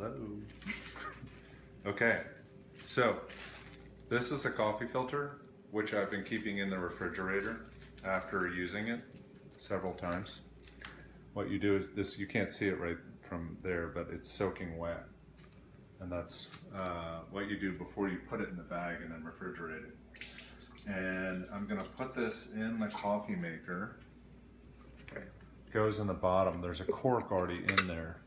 Hello. Okay, so this is the coffee filter, which I've been keeping in the refrigerator after using it several times. What you do is this, you can't see it right from there, but it's soaking wet. And that's what you do before you put it in the bag and then refrigerate it. And I'm gonna put this in the coffee maker. It goes in the bottom. There's a cork already in there,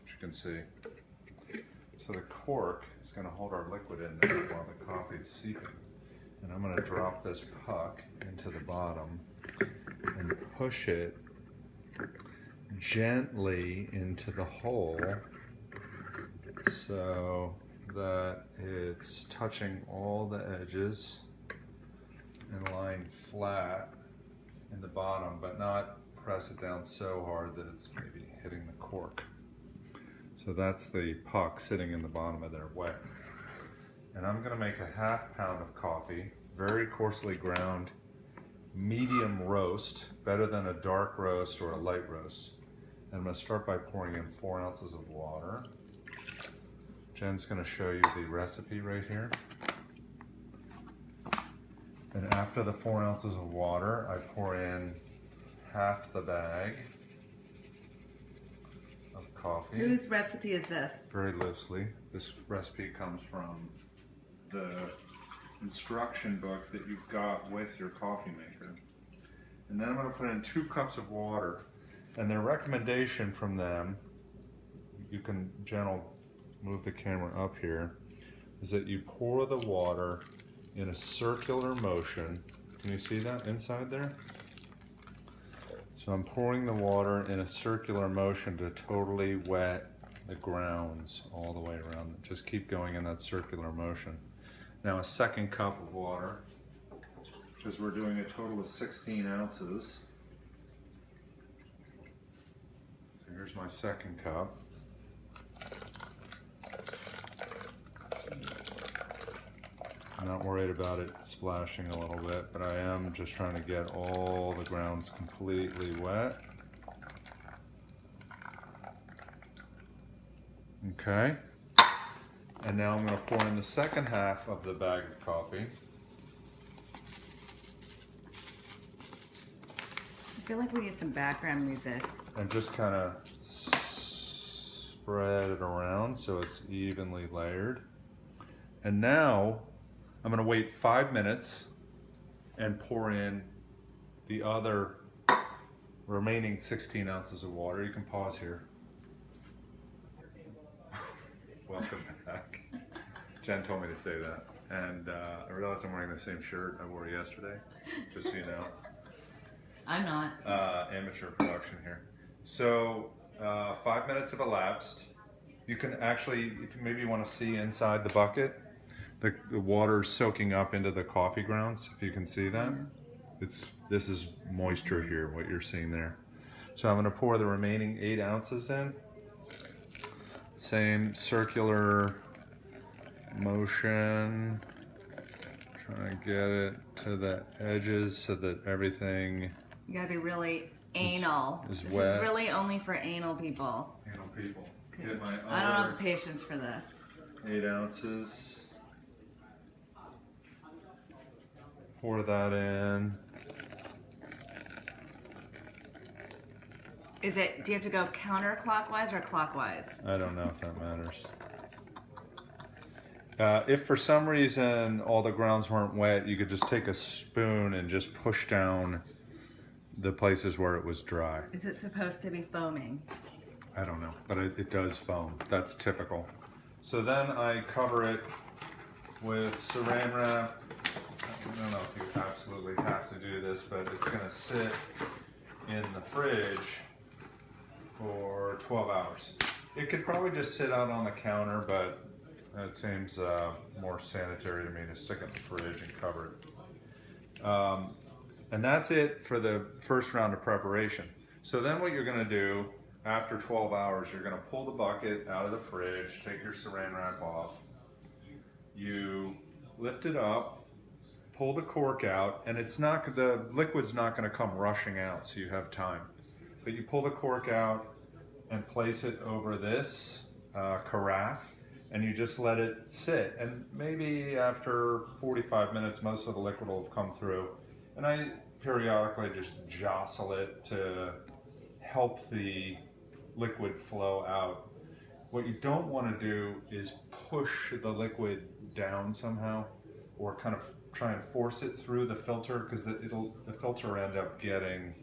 as you can see. So the cork is gonna hold our liquid in there while the coffee is seeping. And I'm gonna drop this puck into the bottom and push it gently into the hole so that it's touching all the edges and lying flat in the bottom, but not press it down so hard that it's maybe hitting the cork. So that's the puck sitting in the bottom of there wet. And I'm gonna make a ½ pound of coffee, very coarsely ground, medium roast, better than a dark roast or a light roast. And I'm gonna start by pouring in 4 ounces of water. Jen's gonna show you the recipe right here. And after the 4 ounces of water, I pour in half the bag of coffee. Whose recipe is this? Very loosely. This recipe comes from the instruction book that you've got with your coffee maker. And then I'm gonna put in 2 cups of water. And their recommendation from them, you can, Jen will move the camera up here, is that you pour the water in a circular motion. Can you see that inside there? So I'm pouring the water in a circular motion to totally wet the grounds all the way around. Just keep going in that circular motion. Now a second cup of water, because we're doing a total of 16 ounces. So here's my second cup. I'm not worried about it splashing a little bit, but I am just trying to get all the grounds completely wet. Okay. And now I'm going to pour in the second half of the bag of coffee. I feel like we need some background music. And just kind of spread it around so it's evenly layered. And now I'm going to wait 5 minutes and pour in the other remaining 16 ounces of water. You can pause here. Welcome back. Jen told me to say that. And I realized I'm wearing the same shirt I wore yesterday, just so you know. I'm not. Amateur production here. So 5 minutes have elapsed. You can actually, if maybe you want to see inside the bucket, the water's soaking up into the coffee grounds, if you can see that. This is moisture here, what you're seeing there. So I'm going to pour the remaining 8 ounces in. Same circular motion. Trying to get it to the edges so that everything You gotta be really anal. is this wet. is really only for anal people. Anal people. Get my I don't have other the patience for this. 8 ounces. Pour that in. Do you have to go counterclockwise or clockwise? I don't know if that matters. If for some reason all the grounds weren't wet, you could just take a spoon and just push down the places where it was dry. Is it supposed to be foaming? I don't know, but it does foam. That's typical. So then I cover it with saran wrap. I don't know if you absolutely have to do this, but it's going to sit in the fridge for 12 hours. It could probably just sit out on the counter, but it seems more sanitary to me to stick it in the fridge and cover it. And that's it for the first round of preparation. So then what you're going to do after 12 hours, you're going to pull the bucket out of the fridge, take your saran wrap off. You lift it up, pull the cork out, and the liquid's not going to come rushing out, so you have time. But you pull the cork out, and place it over this carafe, and you just let it sit. And maybe after 45 minutes, most of the liquid will have come through. And I periodically just jostle it to help the liquid flow out. What you don't want to do is push the liquid down somehow, or kind of try and force it through the filter, because the filter will end up getting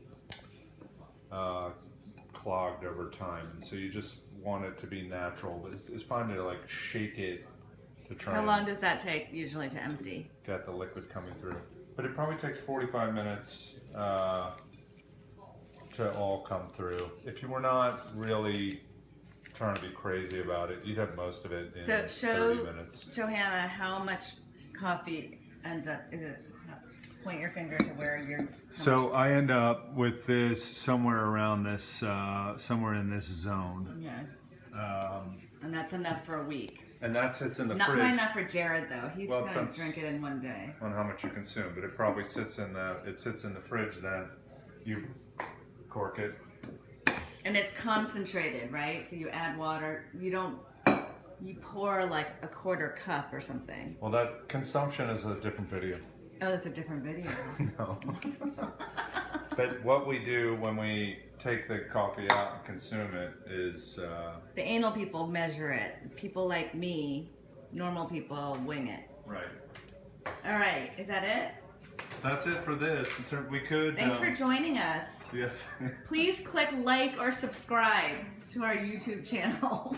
clogged over time. And so you just want it to be natural, but it's fine to like shake it to try. How long does that take usually to empty? Get the liquid coming through. But it probably takes 45 minutes to all come through. If you were not really trying to be crazy about it, you'd have most of it in 30 minutes. Johanna, how much coffee ends up, is it, point your finger to where you're... So I end up with this somewhere around this, somewhere in this zone. Yeah. And that's enough for a week. And that sits in the Not fridge. quite enough for Jared though. He's Well, going to drink it in one day. On how much you consume, but it probably sits in the fridge. Then you cork it. And it's concentrated, right? So you add water. You pour like a quarter cup or something. Well, that consumption is a different video. Oh, that's a different video. No. But what we do when we take the coffee out and consume it is... The anal people measure it. People like me, normal people, wing it. Right. All right, is that it? That's it for this. We could... Thanks for joining us. Yes. Please click like or subscribe to our YouTube channel.